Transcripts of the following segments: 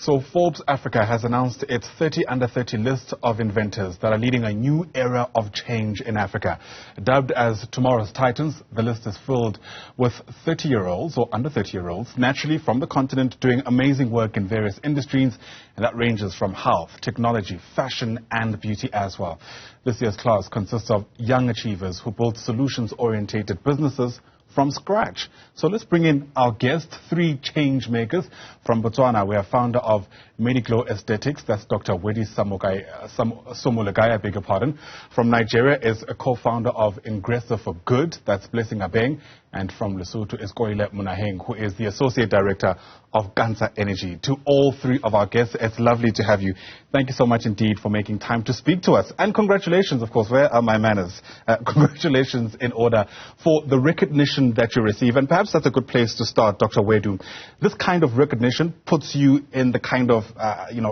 So Forbes Africa has announced its 30 under-30 list of inventors that are leading a new era of change in Africa. Dubbed as tomorrow's titans, the list is filled with 30-year-olds or under 30-year-olds, naturally from the continent, doing amazing work in various industries, and that ranges from health, technology, fashion, and beauty as well. This year's class consists of young achievers who build solutions-orientated businesses from scratch. So let's bring in our guest, three change makers. From Botswana, we are founder of Medi-Glow Aesthetics, that's Dr. Wedu Somolekae, I beg your pardon. From Nigeria is a co-founder of Ingressive For Good, that's Blessing Abeng. And from Lesotho is Koaile Manoheng, who is the Associate Director of Kantsa Energy. To all three of our guests, it's lovely to have you. Thank you so much indeed for making time to speak to us. And congratulations, of course, where are my manners? Congratulations in order for the recognition that you receive. And perhaps that's a good place to start, Dr. Wedu. This kind of recognition puts you in the kind of,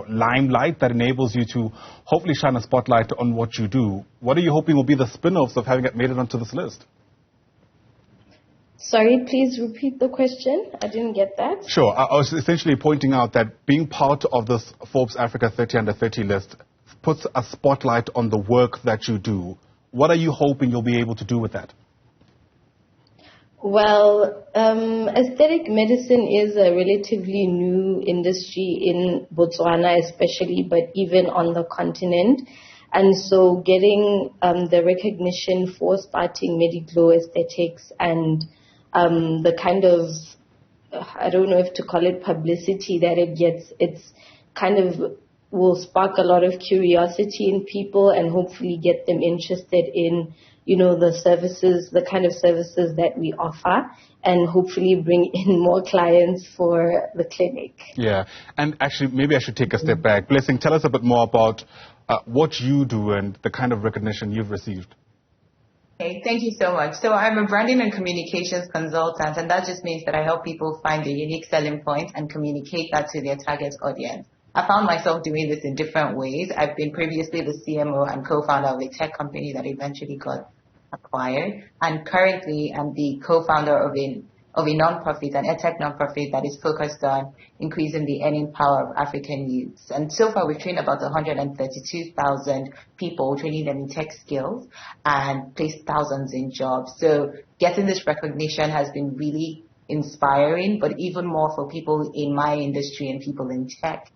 limelight that enables you to hopefully shine a spotlight on what you do. What are you hoping will be the spin-offs of having made it onto this list? Sorry, please repeat the question. I didn't get that. Sure. I was essentially pointing out that being part of this Forbes Africa 30 under 30 list puts a spotlight on the work that you do. What are you hoping you'll be able to do with that? Well, aesthetic medicine is a relatively new industry in Botswana especially, but even on the continent. And so getting the recognition for starting Medi-Glow Aesthetics and the kind of, I don't know if to call it publicity that it gets, it's kind of will spark a lot of curiosity in people and hopefully get them interested in, the services, the kind of services that we offer, and hopefully bring in more clients for the clinic. Yeah, and actually maybe I should take a step back. Blessing, tell us a bit more about what you do and the kind of recognition you've received. Okay, thank you so much. So I'm a branding and communications consultant, and that just means that I help people find a unique selling point and communicate that to their target audience. I found myself doing this in different ways. I've been previously the CMO and co-founder of a tech company that eventually got acquired, and currently I'm the co-founder of a non-profit, an edtech non-profit that is focused on increasing the earning power of African youths. And so far we've trained about 132,000 people, training them in tech skills and placed thousands in jobs. So getting this recognition has been really inspiring, but even more for people in my industry and people in tech.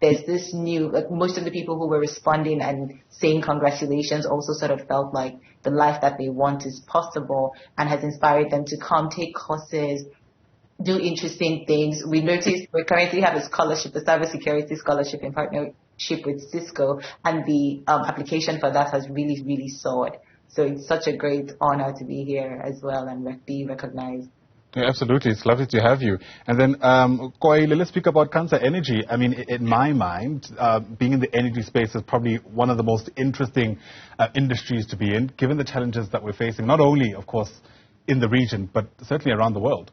There's this new, most of the people who were responding and saying congratulations also sort of felt like the life that they want is possible, and has inspired them to come take courses, do interesting things. We noticed we currently have a scholarship, a cybersecurity scholarship in partnership with Cisco, and the application for that has really, really soared. So it's such a great honor to be here as well and be recognized. Yeah, absolutely. It's lovely to have you. And then, Koaile, let's speak about Kantsa Energy. I mean, in my mind, being in the energy space is probably one of the most interesting industries to be in, given the challenges that we're facing, not only, of course, in the region, but certainly around the world.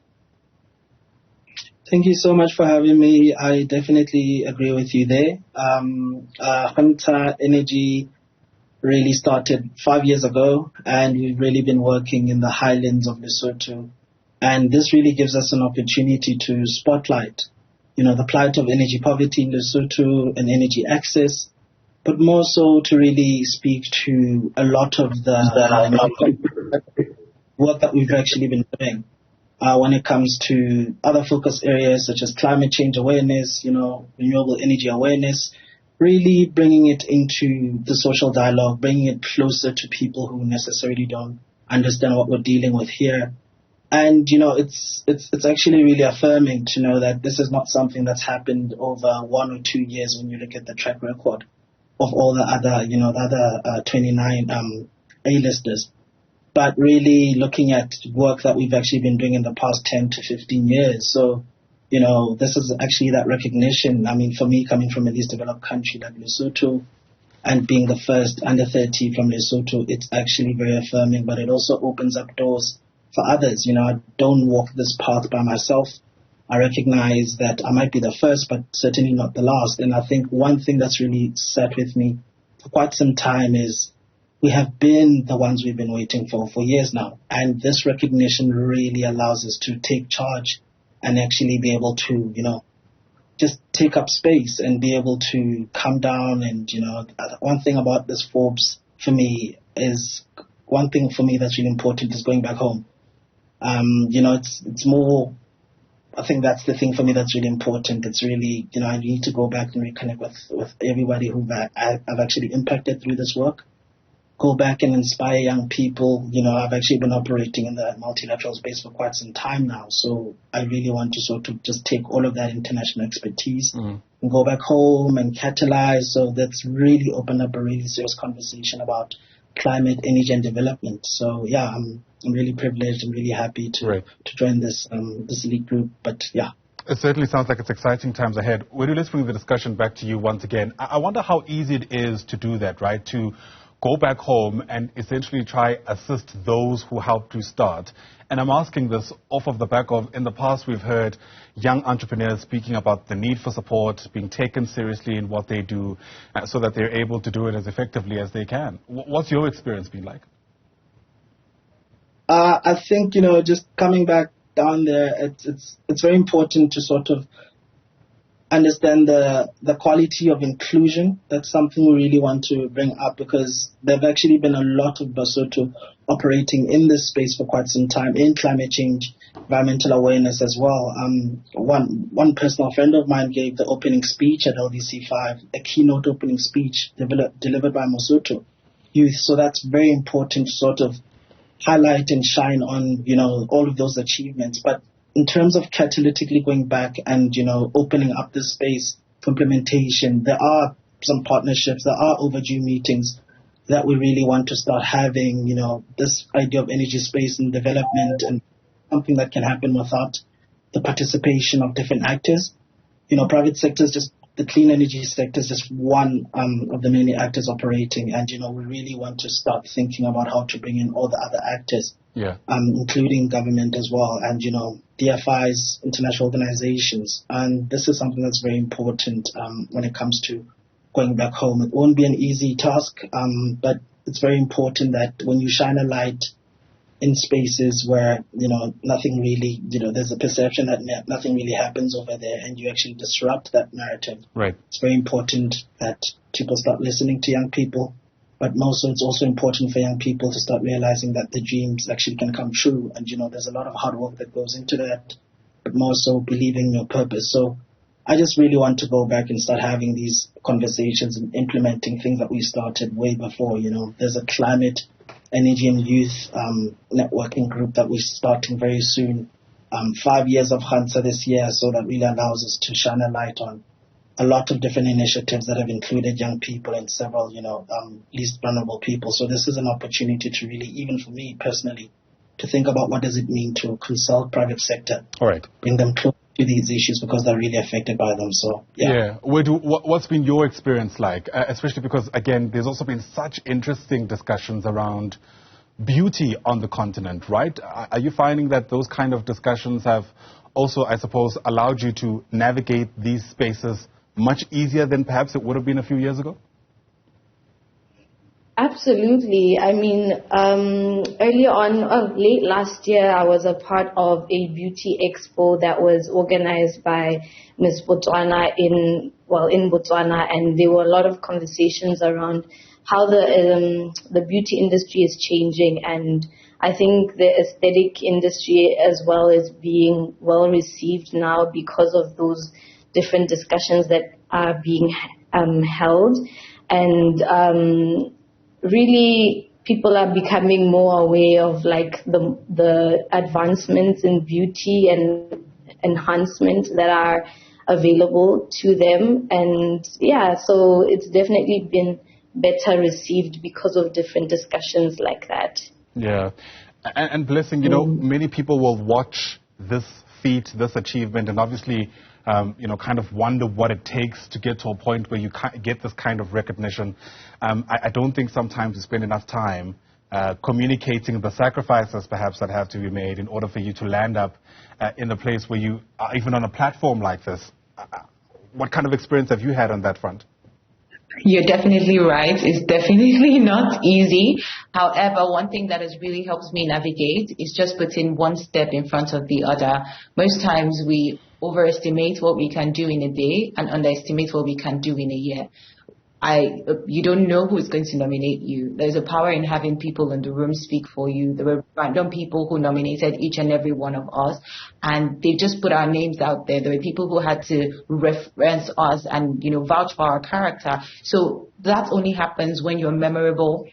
Thank you so much for having me. I definitely agree with you there. Kantsa Energy really started 5 years ago, and we've really been working in the highlands of Lesotho. And this really gives us an opportunity to spotlight, the plight of energy poverty in Lesotho and energy access, but more so to really speak to a lot of the work that we've actually been doing when it comes to other focus areas such as climate change awareness, renewable energy awareness, really bringing it into the social dialogue, bringing it closer to people who necessarily don't understand what we're dealing with here. And, it's actually really affirming to know that this is not something that's happened over 1 or 2 years when you look at the track record of all the other, 29 A-listers. But really looking at work that we've actually been doing in the past 10 to 15 years. So, this is actually that recognition. I mean, for me, coming from a least developed country like Lesotho and being the first under 30 from Lesotho, it's actually very affirming, but it also opens up doors for others. I don't walk this path by myself. I recognize that I might be the first, but certainly not the last. And I think one thing that's really sat with me for quite some time is we have been the ones we've been waiting for years now. And this recognition really allows us to take charge and actually be able to, just take up space and be able to come down. And, one thing about this Forbes for me is, one thing for me that's really important is going back home. It's more, I think that's the thing for me that's really important. It's really, I need to go back and reconnect with everybody who I've actually impacted through this work. Go back and inspire young people. I've actually been operating in the multilateral space for quite some time now. So I really want to sort of just take all of that international expertise and go back home and catalyze. So that's really opened up a really serious conversation about climate, energy, and development. So yeah, I'm really privileged and really happy to join this elite group. But yeah. It certainly sounds like it's exciting times ahead. Wedu, let's bring the discussion back to you once again. I wonder how easy it is to do that, right? To go back home and essentially try assist those who helped you start. And I'm asking this off of the back of, in the past we've heard young entrepreneurs speaking about the need for support, being taken seriously in what they do, so that they're able to do it as effectively as they can. What's your experience been like? I think, just coming back down there, it's very important to sort of understand the quality of inclusion. That's something we really want to bring up, because there have actually been a lot of Basotho operating in this space for quite some time, in climate change, environmental awareness as well. One personal friend of mine gave the opening speech at LDC5, a keynote opening speech delivered by Mosotho youth. So that's very important to sort of highlight and shine on, all of those achievements. But in terms of catalytically going back and, opening up this space for implementation, there are some partnerships, there are overdue meetings that we really want to start having, this idea of energy space and development, and something that can happen without the participation of different actors. Private sectors, just the clean energy sector is just one of the many actors operating. And, we really want to start thinking about how to bring in all the other actors, including government as well, and, DFIs, international organizations. And this is something that's very important when it comes to going back home. It won't be an easy task, but it's very important that when you shine a light in spaces where, nothing really, there's a perception that nothing really happens over there, and you actually disrupt that narrative. Right. It's very important that people start listening to young people, but also it's also important for young people to start realizing that the dreams actually can come true. And, there's a lot of hard work that goes into that, but more so believing in your purpose. So I just really want to go back and start having these conversations and implementing things that we started way before. There's a climate, energy and youth networking group that we're starting very soon. 5 years of Kantsa this year, so that really allows us to shine a light on a lot of different initiatives that have included young people and several, least vulnerable people. So this is an opportunity to really, even for me personally, to think about what does it mean to consult private sector. All right. Bring them close to these issues because they're really affected by them. So, yeah. What's been your experience like? Especially because, again, there's also been such interesting discussions around beauty on the continent, right? Are you finding that those kind of discussions have also, I suppose, allowed you to navigate these spaces much easier than perhaps it would have been a few years ago? Absolutely. I mean, early on, late last year, I was a part of a beauty expo that was organized by Miss Botswana in Botswana, and there were a lot of conversations around how the beauty industry is changing, and I think the aesthetic industry as well is being well received now because of those different discussions that are being held, and really people are becoming more aware of like the advancements in beauty and enhancements that are available to them, and so it's definitely been better received because of different discussions like that. Yeah, and Blessing, many people will watch this feat, this achievement, and obviously, kind of wonder what it takes to get to a point where you get this kind of recognition. I don't think sometimes you spend enough time communicating the sacrifices perhaps that have to be made in order for you to land up in a place where you are even on a platform like this. What kind of experience have you had on that front? You're definitely right. It's definitely not easy. However, one thing that has really helped me navigate is just putting one step in front of the other. Most times we overestimate what we can do in a day and underestimate what we can do in a year. You don't know who is going to nominate you. There's a power in having people in the room speak for you. There were random people who nominated each and every one of us, and they just put our names out there. There were people who had to reference us and, vouch for our character. So that only happens when you're memorable,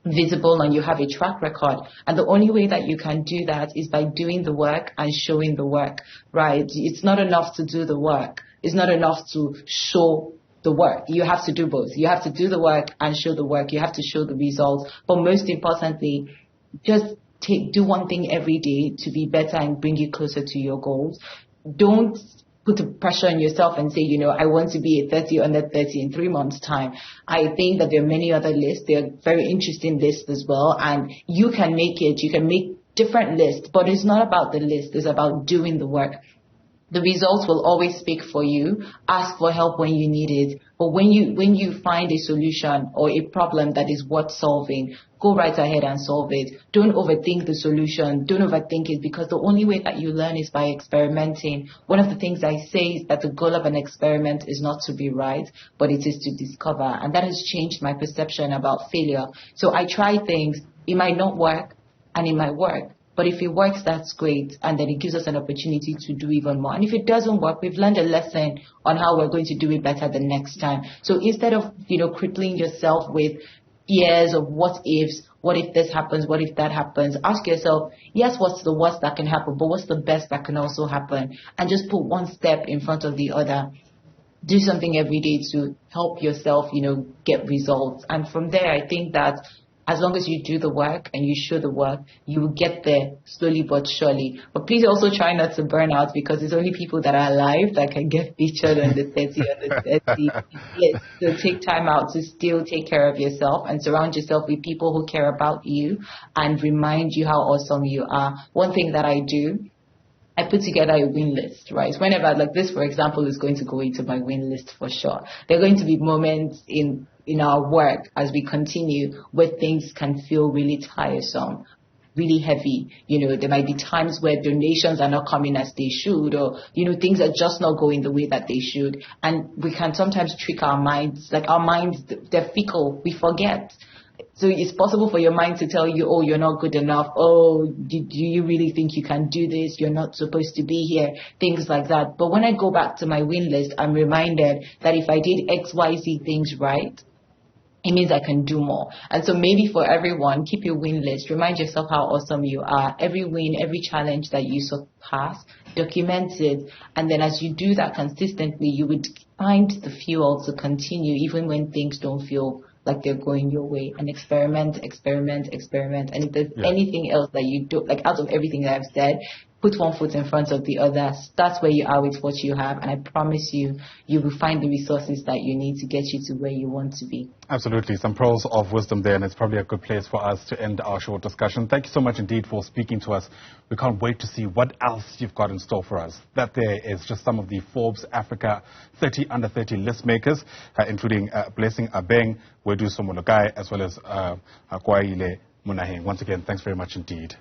visible, and you have a track record. And the only way that you can do that is by doing the work and showing the work, right? It's not enough to do the work. It's not enough to show the work. You have to do both. You have to do the work and show the work. You have to show the results. But most importantly, just do one thing every day to be better and bring you closer to your goals. Don't put the pressure on yourself and say, I want to be a 30 under 30 in 3 months' time. I think that there are many other lists. There are very interesting lists as well. And you can make it. You can make different lists. But it's not about the list. It's about doing the work. The results will always speak for you. Ask for help when you need it. But when you find a solution or a problem that is worth solving, go right ahead and solve it. Don't overthink the solution. Don't overthink it, because the only way that you learn is by experimenting. One of the things I say is that the goal of an experiment is not to be right, but it is to discover. And that has changed my perception about failure. So I try things. It might not work, and it might work. But if it works, that's great. And then it gives us an opportunity to do even more. And if it doesn't work, we've learned a lesson on how we're going to do it better the next time. So instead of, crippling yourself with fears of what ifs, what if this happens, what if that happens, ask yourself, yes, what's the worst that can happen, but what's the best that can also happen? And just put one step in front of the other. Do something every day to help yourself, get results. And from there, I think that as long as you do the work and you show the work, you will get there slowly but surely. But please also try not to burn out, because it's only people that are alive that can get featured on the 30 or the 30. Yes, so take time out to still take care of yourself and surround yourself with people who care about you and remind you how awesome you are. One thing that I do, I put together a win list, right? Whenever, like this, for example, is going to go into my win list for sure. There are going to be moments in our work as we continue where things can feel really tiresome, really heavy. There might be times where donations are not coming as they should, or, things are just not going the way that they should. And we can sometimes trick our minds. Like our minds, they're fickle. We forget. So it's possible for your mind to tell you, oh, you're not good enough. Oh, do you really think you can do this? You're not supposed to be here. Things like that. But when I go back to my win list, I'm reminded that if I did X, Y, Z things right, it means I can do more. And so maybe for everyone, keep your win list. Remind yourself how awesome you are. Every win, every challenge that you surpass, document it. And then as you do that consistently, you would find the fuel to continue even when things don't feel like they're going your way. And experiment. And if there's anything else that you do, like out of everything that I've said, put one foot in front of the other. Start where you are with what you have. And I promise you, you will find the resources that you need to get you to where you want to be. Absolutely. Some pearls of wisdom there, and it's probably a good place for us to end our short discussion. Thank you so much indeed for speaking to us. We can't wait to see what else you've got in store for us. That there is just some of the Forbes Africa 30 under 30 list makers, including Blessing Abeng, Wedu Somolekae, as well as Koaile Manoheng. Once again, thanks very much indeed.